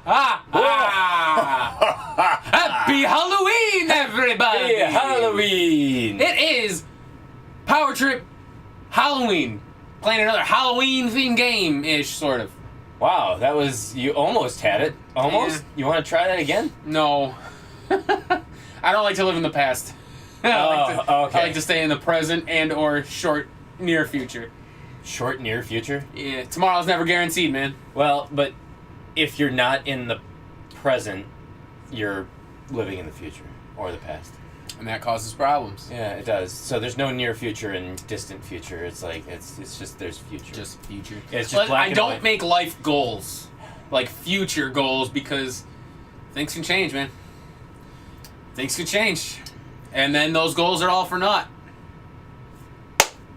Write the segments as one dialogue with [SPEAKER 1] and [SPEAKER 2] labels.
[SPEAKER 1] Happy Halloween, everybody!
[SPEAKER 2] Hey, Halloween!
[SPEAKER 1] It is Power Trip Halloween. Playing another Halloween-themed game-ish, sort of.
[SPEAKER 2] Wow, that was... You almost had it. Almost?
[SPEAKER 1] Yeah.
[SPEAKER 2] You want to try that again?
[SPEAKER 1] No. I don't like to live in the past.
[SPEAKER 2] Okay.
[SPEAKER 1] I like to stay in the present and or short, near future.
[SPEAKER 2] Short, near future?
[SPEAKER 1] Yeah, tomorrow's never guaranteed, man.
[SPEAKER 2] Well, but if you're not in the present, you're living in the future or the past.
[SPEAKER 1] And that causes problems.
[SPEAKER 2] Yeah, it does. So there's no near future and distant future. It's like, it's just, there's future.
[SPEAKER 1] Just future.
[SPEAKER 2] Yeah, it's just black
[SPEAKER 1] I
[SPEAKER 2] and
[SPEAKER 1] don't
[SPEAKER 2] white.
[SPEAKER 1] make life goals. Like future goals, because things can change, man. Things can change. And then those goals are all for naught.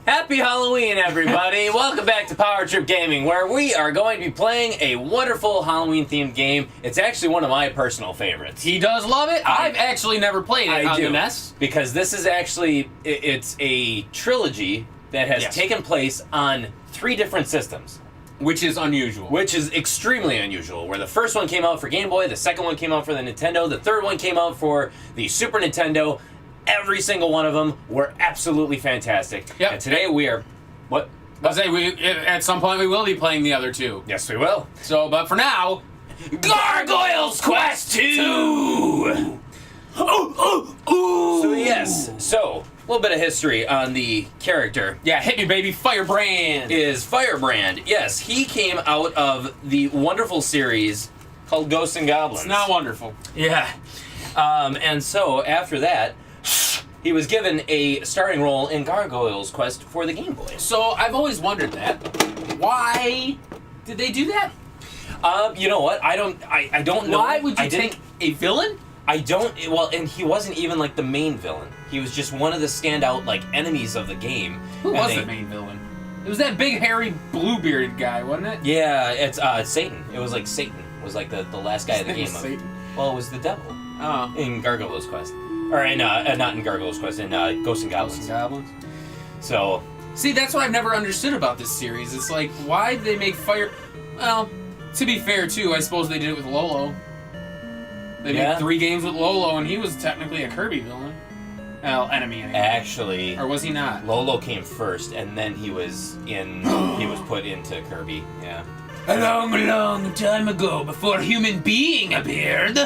[SPEAKER 2] Happy Halloween, everybody! Welcome back to Power Trip Gaming, where we are going to be playing a wonderful Halloween-themed game. It's actually one of my personal favorites.
[SPEAKER 1] He does love it. I've actually never played it on the NES.
[SPEAKER 2] Because this is actually, it's a trilogy that has taken place on 3 different systems.
[SPEAKER 1] Which is unusual.
[SPEAKER 2] Which is extremely unusual, where the first one came out for Game Boy, the second one came out for the Nintendo, the third one came out for the Super Nintendo. Every single one of them were absolutely fantastic.
[SPEAKER 1] Yep.
[SPEAKER 2] And today we are... What?
[SPEAKER 1] I'll say, at some point we will be playing the other 2.
[SPEAKER 2] Yes, we will.
[SPEAKER 1] So, but for now... Gargoyle's Quest 2!
[SPEAKER 2] So yes, a little bit of history on the character.
[SPEAKER 1] Yeah, hit me, baby. Firebrand!
[SPEAKER 2] Is Firebrand. Yes, he came out of the wonderful series called Ghosts and Goblins.
[SPEAKER 1] It's not wonderful.
[SPEAKER 2] Yeah. And so, after that, he was given a starring role in Gargoyle's Quest for the Game Boy.
[SPEAKER 1] So, I've always wondered that. Why did they do that?
[SPEAKER 2] You know what? I don't know.
[SPEAKER 1] Why would you take a villain?
[SPEAKER 2] Well, and he wasn't even, like, the main villain. He was just one of the standout, like, enemies of the game.
[SPEAKER 1] Who was the main villain? It was that big, hairy, blue-bearded guy, wasn't it?
[SPEAKER 2] Yeah, it's Satan. It was, like, Satan was, like, the last guy of the game.
[SPEAKER 1] Satan?
[SPEAKER 2] Well, it was the devil.
[SPEAKER 1] Oh.
[SPEAKER 2] In Gargoyle's Quest. Or in, not in Gargoyle's Quest, in Ghosts and Goblins.
[SPEAKER 1] Ghosts and Goblins?
[SPEAKER 2] So...
[SPEAKER 1] See, that's what I've never understood about this series. It's like, why did they make Fire... Well, to be fair, too, I suppose they did it with Lolo. They made 3 games with Lolo, and he was technically a Kirby villain. Well, enemy anyway.
[SPEAKER 2] Actually...
[SPEAKER 1] Or was he not?
[SPEAKER 2] Lolo came first, and then he was put into Kirby, yeah.
[SPEAKER 1] A long, long time ago, before human being appeared,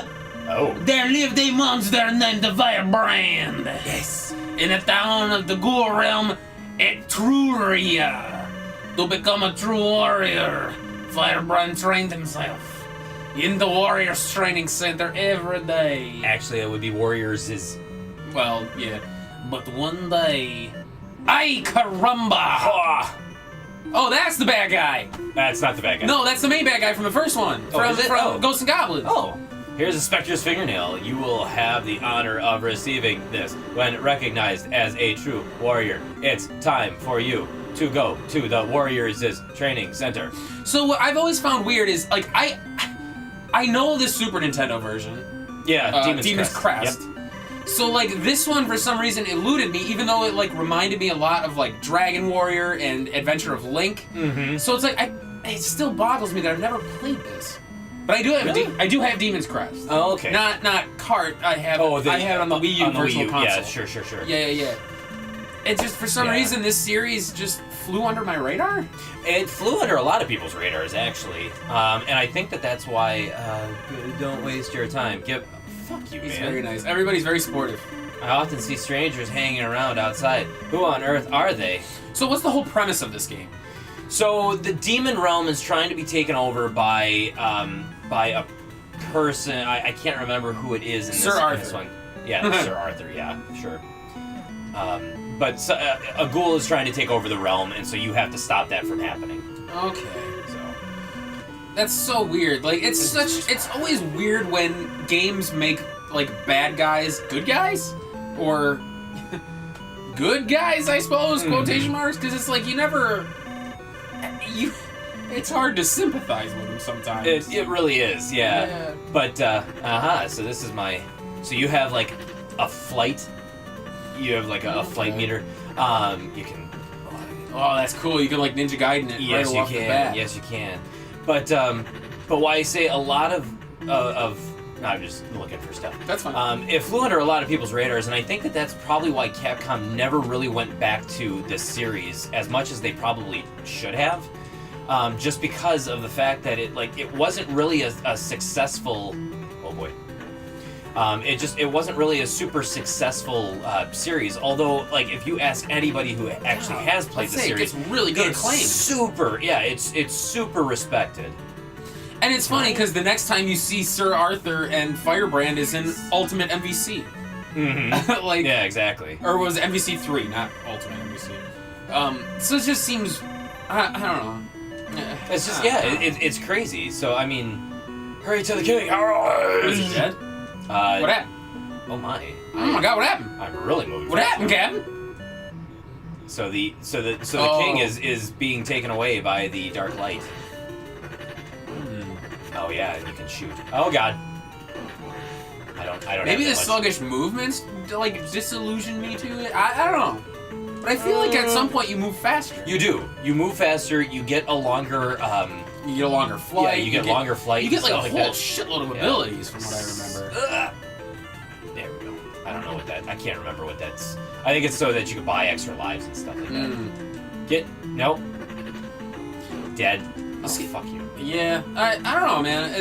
[SPEAKER 1] there lived a monster named the Firebrand. Yes. In a town of the Ghoul Realm, Etruria. To become a true warrior, Firebrand trained himself in the Warriors Training Center every day.
[SPEAKER 2] Actually, it would be Warriors is...
[SPEAKER 1] Well, yeah. But one day... Ay, caramba! Oh, that's the bad guy!
[SPEAKER 2] That's not the bad guy.
[SPEAKER 1] No, that's the main bad guy from the first one. From Ghosts and Goblins.
[SPEAKER 2] Oh. Here's a Spectre's fingernail. You will have the honor of receiving this when recognized as a true warrior. It's time for you to go to the Warriors' Training Center.
[SPEAKER 1] So what I've always found weird is, like, I know the Super Nintendo version.
[SPEAKER 2] Yeah,
[SPEAKER 1] Demon's Crest.
[SPEAKER 2] Yep.
[SPEAKER 1] So, like, this one, for some reason, eluded me, even though it, like, reminded me a lot of, like, Dragon Warrior and Adventure of Link.
[SPEAKER 2] Mm-hmm.
[SPEAKER 1] So it's like, it still boggles me that I've never played this. But I do have I do have Demon's Crest.
[SPEAKER 2] Oh, okay.
[SPEAKER 1] Not Cart. I have I had it on the Wii U Virtual Console.
[SPEAKER 2] Yeah, sure.
[SPEAKER 1] Yeah. It just, for some reason, this series just flew under my radar.
[SPEAKER 2] It flew under a lot of people's radars, actually. And I think that's why, don't waste your time. Fuck you, man.
[SPEAKER 1] He's very nice. Everybody's very supportive.
[SPEAKER 2] I often see strangers hanging around outside. Who on earth are they?
[SPEAKER 1] So what's the whole premise of this game?
[SPEAKER 2] So the demon realm is trying to be taken over by a person. I can't remember who it is in this one. Yeah, Sir Arthur. Yeah, sure. But a ghoul is trying to take over the realm, and so you have to stop that from happening.
[SPEAKER 1] Okay. So that's so weird. Like, it's always weird when games make, like, bad guys good guys, or good guys, I suppose, quotation marks, because it's like it's hard to sympathize with them sometimes.
[SPEAKER 2] It really is, yeah. But so this is so you have, like, a flight. You have, like, a flight meter. You can...
[SPEAKER 1] Oh, that's cool. You can, like, Ninja Gaiden it right off the bat.
[SPEAKER 2] Yes, you can. But why I say a lot of I'm just looking for stuff.
[SPEAKER 1] That's fine.
[SPEAKER 2] It flew under a lot of people's radars, and I think that's probably why Capcom never really went back to this series as much as they probably should have. Just because of the fact that it wasn't really a successful. Oh boy. It wasn't really a super successful series. Although, like, if you ask anybody who actually has played the series,
[SPEAKER 1] it's really good acclaim.
[SPEAKER 2] It's super respected.
[SPEAKER 1] And it's funny because the next time you see Sir Arthur and Firebrand is in Ultimate MVC.
[SPEAKER 2] Mm-hmm. Yeah, exactly.
[SPEAKER 1] Or was it MVC 3, not Ultimate MVC. So it just seems, I don't know.
[SPEAKER 2] It's just it's crazy. So I mean, hurry to the king!
[SPEAKER 1] Is he dead? What happened?
[SPEAKER 2] Oh my!
[SPEAKER 1] Oh my God! What happened?
[SPEAKER 2] I'm really moving.
[SPEAKER 1] What happened, Captain?
[SPEAKER 2] So the king is being taken away by the dark light. Oh yeah, and you can shoot. Oh God. I don't.
[SPEAKER 1] Maybe the sluggish movements like disillusion me to it. I don't know. But I feel like at some point you move faster.
[SPEAKER 2] You do. You move faster. You get a longer.
[SPEAKER 1] You get a longer flight.
[SPEAKER 2] Yeah, you get longer flight.
[SPEAKER 1] You get like a whole shitload of abilities, from what I remember.
[SPEAKER 2] There we go. I don't know what that. I can't remember what that's. I think it's so that you can buy extra lives and stuff like that. Nope. Dead. Oh, fuck you.
[SPEAKER 1] Yeah, I don't know, man.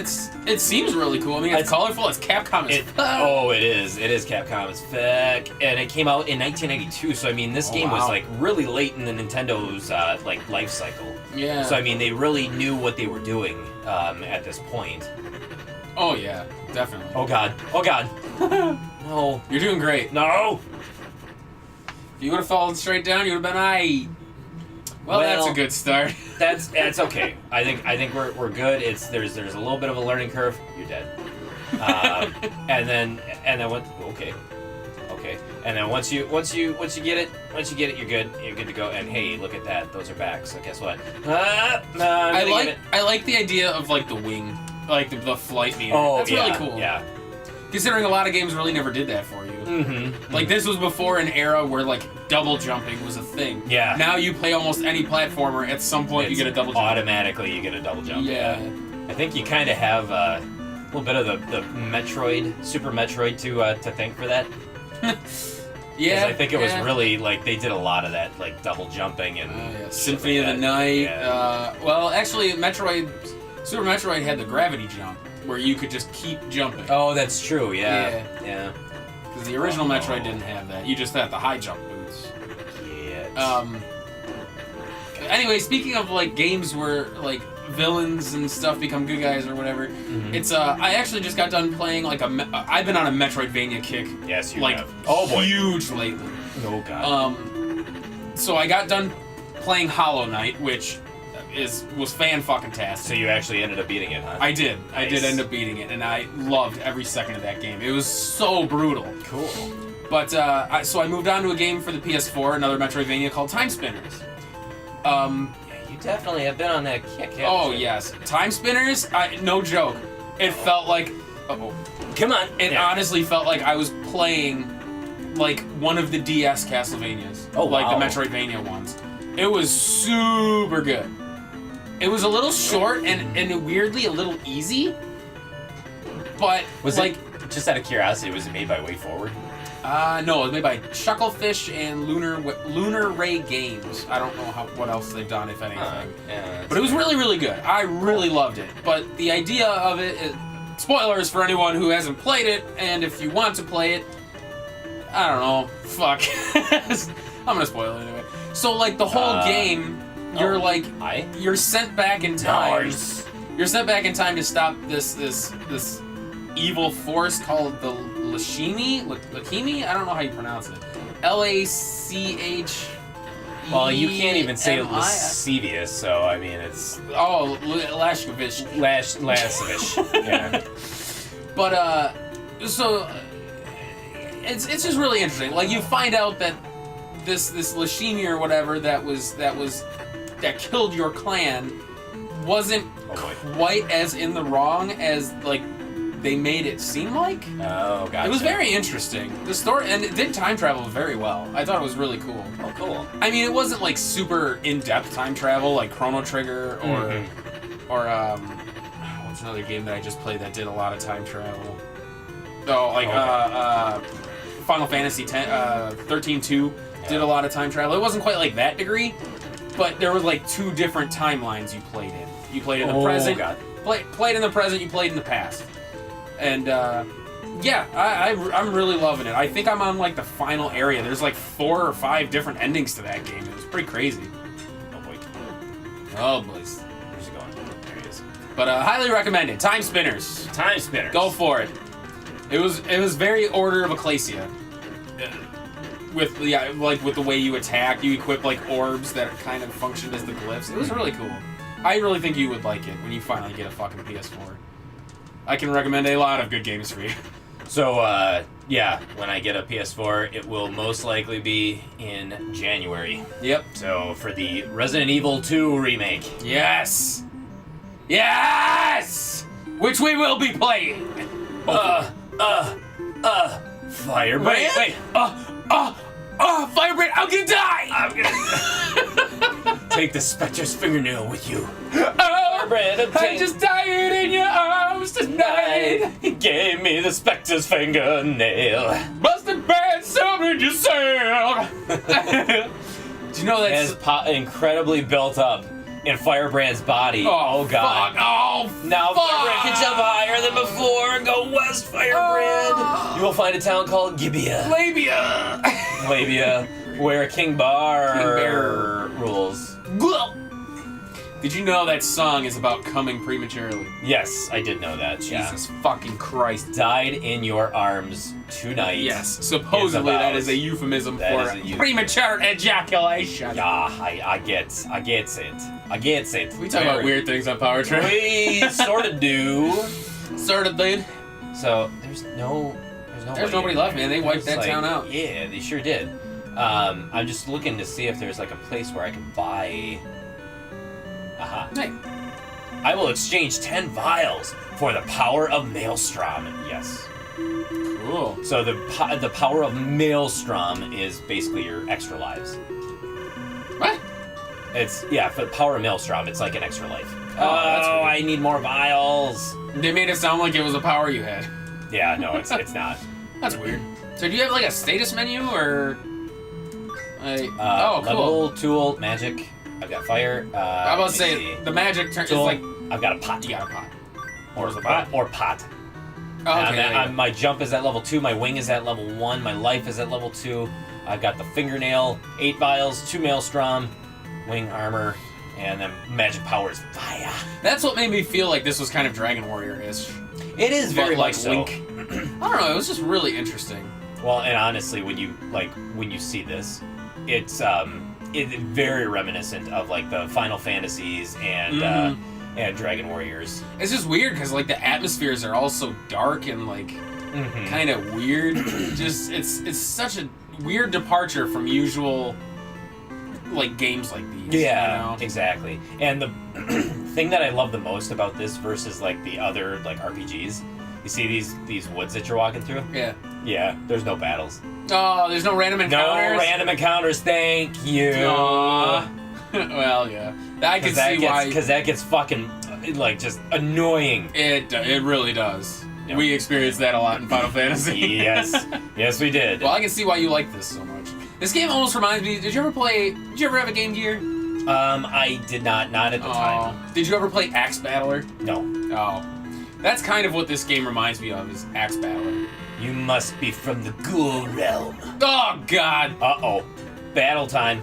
[SPEAKER 1] It seems really cool. I mean, it's colorful. It's Capcom as fuck.
[SPEAKER 2] Oh, it is. It is Capcom as fuck. And it came out in 1992, so I mean, this game was like really late in the Nintendo's like life cycle.
[SPEAKER 1] Yeah.
[SPEAKER 2] So I mean, they really knew what they were doing at this point.
[SPEAKER 1] Oh yeah, definitely.
[SPEAKER 2] Oh God. Oh God. No.
[SPEAKER 1] You're doing great.
[SPEAKER 2] No.
[SPEAKER 1] If you would have fallen straight down, you would have been aight. Well, that's a good start.
[SPEAKER 2] That's okay. I think we're good. There's a little bit of a learning curve. You're dead. And then okay. And then once you get it, you're good. You're good to go. And hey, look at that. Those are back. So guess what?
[SPEAKER 1] I like the idea of like the wing, like the flight meter.
[SPEAKER 2] Oh,
[SPEAKER 1] that's really cool.
[SPEAKER 2] Yeah.
[SPEAKER 1] Considering a lot of games really never did that for you. Like this was before an era where like double jumping was a thing.
[SPEAKER 2] Yeah.
[SPEAKER 1] Now you play almost any platformer, at some point you get a double jump.
[SPEAKER 2] Automatically you get a double jump.
[SPEAKER 1] Yeah.
[SPEAKER 2] I think you kind of have a little bit of the Metroid, Super Metroid to thank for that.
[SPEAKER 1] Yeah.
[SPEAKER 2] I think it was really like they did a lot of that, like double jumping and
[SPEAKER 1] Symphony of the Night. Yeah. Well, actually, Super Metroid had the gravity jump where you could just keep jumping.
[SPEAKER 2] Oh, that's true. Yeah.
[SPEAKER 1] Because the original Metroid didn't have that. You just had the high jump boots.
[SPEAKER 2] Yeah.
[SPEAKER 1] Anyway, speaking of like games where like villains and stuff become good guys or whatever, it's I actually just got done playing like I've been on a Metroidvania kick.
[SPEAKER 2] Yes, you
[SPEAKER 1] like
[SPEAKER 2] have. Oh boy.
[SPEAKER 1] Huge lately.
[SPEAKER 2] Oh God.
[SPEAKER 1] So I got done playing Hollow Knight, which was fan-fucking-tastic.
[SPEAKER 2] So you actually ended up beating it, huh?
[SPEAKER 1] I did.
[SPEAKER 2] Nice.
[SPEAKER 1] I did end up beating it, and I loved every second of that game. It was so brutal.
[SPEAKER 2] Cool.
[SPEAKER 1] But, so I moved on to a game for the PS4, another Metroidvania called Time Spinners.
[SPEAKER 2] You definitely have been on that kick, haven't you?
[SPEAKER 1] Yes. Time Spinners, no joke. It felt like...
[SPEAKER 2] Come on.
[SPEAKER 1] It honestly felt like I was playing, like, one of the DS Castlevanias.
[SPEAKER 2] Oh, wow.
[SPEAKER 1] Like, the Metroidvania ones. It was super good. It was a little short and weirdly a little easy, but
[SPEAKER 2] was like just out of curiosity, was it made by WayForward?
[SPEAKER 1] No, it was made by Chucklefish and Lunar Ray Games. I don't know what else they've done, if anything. But it was really, really good. I really loved it. But the idea of it is, spoilers for anyone who hasn't played it, and if you want to play it, I don't know. Fuck. I'm gonna spoil it anyway. So like the whole game. You're you're sent back in time.
[SPEAKER 2] Nice.
[SPEAKER 1] You're sent back in time to stop this evil force called the Lachimi? I don't know how you pronounce it. Lach.
[SPEAKER 2] Well, you can't even say lascivious, so I mean it's
[SPEAKER 1] Lashkovich.
[SPEAKER 2] Lascivious. Yeah.
[SPEAKER 1] But so it's just really interesting. Like you find out that this Lachimi or whatever that killed your clan wasn't quite as in the wrong as like they made it seem like.
[SPEAKER 2] Oh, gotcha.
[SPEAKER 1] It was very interesting. The story, and it did time travel very well. I thought it was really cool.
[SPEAKER 2] Oh, cool.
[SPEAKER 1] I mean, it wasn't like super in-depth time travel like Chrono Trigger or what's another game that I just played that did a lot of time travel. Oh, like Final Fantasy 13-2 did a lot of time travel. It wasn't quite like that degree, but there were like 2 different timelines you played in. You played in the present.
[SPEAKER 2] God.
[SPEAKER 1] Played in the present. You played in the past. And yeah, I'm really loving it. I think I'm on like the final area. There's like 4 or 5 different endings to that game. It was pretty crazy.
[SPEAKER 2] Oh boy.
[SPEAKER 1] Oh boys.
[SPEAKER 2] Where's he going? There he is.
[SPEAKER 1] But highly recommended. Time Spinners.
[SPEAKER 2] Time Spinners.
[SPEAKER 1] Go for it. It was very Order of Ecclesia. With with the way you attack, you equip like orbs that kind of functioned as the glyphs. It was really cool. I really think you would like it when you finally get a fucking PS4. I can recommend a lot of good games for you.
[SPEAKER 2] So, yeah, when I get a PS4, it will most likely be in January.
[SPEAKER 1] Yep.
[SPEAKER 2] So, for the Resident Evil 2 remake.
[SPEAKER 1] Yes! Yes! Which we will be playing!
[SPEAKER 2] Firebrand?
[SPEAKER 1] Wait. Firebrand, I'm gonna die!
[SPEAKER 2] I'm gonna... Take the Spectre's fingernail with you.
[SPEAKER 1] I just died in your arms tonight.
[SPEAKER 2] He gave me the Spectre's fingernail.
[SPEAKER 1] Must have been something you said. Do you know that's
[SPEAKER 2] incredibly built up in Firebrand's body. Oh God.
[SPEAKER 1] Fuck. Oh,
[SPEAKER 2] now
[SPEAKER 1] fuck.
[SPEAKER 2] Firebrand can jump higher than before and go west, Firebrand. You will find a town called Gibeah. Labia, where King Bar rules.
[SPEAKER 1] Did you know that song is about coming prematurely?
[SPEAKER 2] Yes, I did know that.
[SPEAKER 1] Jesus fucking Christ.
[SPEAKER 2] Died in your arms tonight.
[SPEAKER 1] Yes, supposedly that is a euphemism for premature ejaculation.
[SPEAKER 2] Yeah, I get it.
[SPEAKER 1] We talk about weird things on Power Trip.
[SPEAKER 2] We sort of do.
[SPEAKER 1] Sort of did.
[SPEAKER 2] So there's nobody
[SPEAKER 1] left, man. They wiped that town out.
[SPEAKER 2] Yeah, they sure did. I'm just looking to see if there's like a place where I can buy. Aha.
[SPEAKER 1] Hey.
[SPEAKER 2] I will exchange 10 vials for the power of Maelstrom. Yes.
[SPEAKER 1] Cool.
[SPEAKER 2] So the power of Maelstrom is basically your extra lives.
[SPEAKER 1] What?
[SPEAKER 2] For the power of Maelstrom, it's like an extra life.
[SPEAKER 1] That's weird.
[SPEAKER 2] I need more vials.
[SPEAKER 1] They made it sound like it was a power you had.
[SPEAKER 2] Yeah, no, it's not.
[SPEAKER 1] That's weird. So do you have like a status menu or? Cool.
[SPEAKER 2] Level, tool, magic. I've got fire.
[SPEAKER 1] I'm about to say the magic turn is like.
[SPEAKER 2] I've got a pot.
[SPEAKER 1] You got a pot.
[SPEAKER 2] Or pot.
[SPEAKER 1] Oh, okay.
[SPEAKER 2] My jump is at level 2. My wing is at level 1. My life is at level 2. I've got the fingernail, 8 vials, 2 maelstrom, wing armor, and then magic power is fire.
[SPEAKER 1] That's what made me feel like this was kind of Dragon Warrior-ish.
[SPEAKER 2] It is very
[SPEAKER 1] like
[SPEAKER 2] much so.
[SPEAKER 1] Link. I don't know. It was just really interesting.
[SPEAKER 2] Well, and honestly, when you see this, it's very reminiscent of like the Final Fantasies and Dragon Warriors.
[SPEAKER 1] It's just weird because like the atmospheres are all so dark and like kind of weird. Just it's such a weird departure from usual like games like these.
[SPEAKER 2] Yeah,
[SPEAKER 1] you know?
[SPEAKER 2] Exactly. And the thing that I love the most about this versus like the other like RPGs, you see these woods that you're walking through?
[SPEAKER 1] Yeah.
[SPEAKER 2] Yeah, there's no battles.
[SPEAKER 1] Oh, there's no random encounters?
[SPEAKER 2] No random encounters, thank you.
[SPEAKER 1] Well, yeah. I can see why.
[SPEAKER 2] Because that gets fucking, like, just annoying.
[SPEAKER 1] It really does. Yep. We experienced that a lot in Final Fantasy.
[SPEAKER 2] Yes, we did.
[SPEAKER 1] Well, I can see why you like this so much. This game almost reminds me, did you ever have a Game Gear?
[SPEAKER 2] I did not at the time.
[SPEAKER 1] Did you ever play Axe Battler?
[SPEAKER 2] No.
[SPEAKER 1] Oh. That's kind of what this game reminds me of, is Axe Battler.
[SPEAKER 2] You must be from the Ghoul Realm.
[SPEAKER 1] Oh, God.
[SPEAKER 2] Uh-oh. Battle time.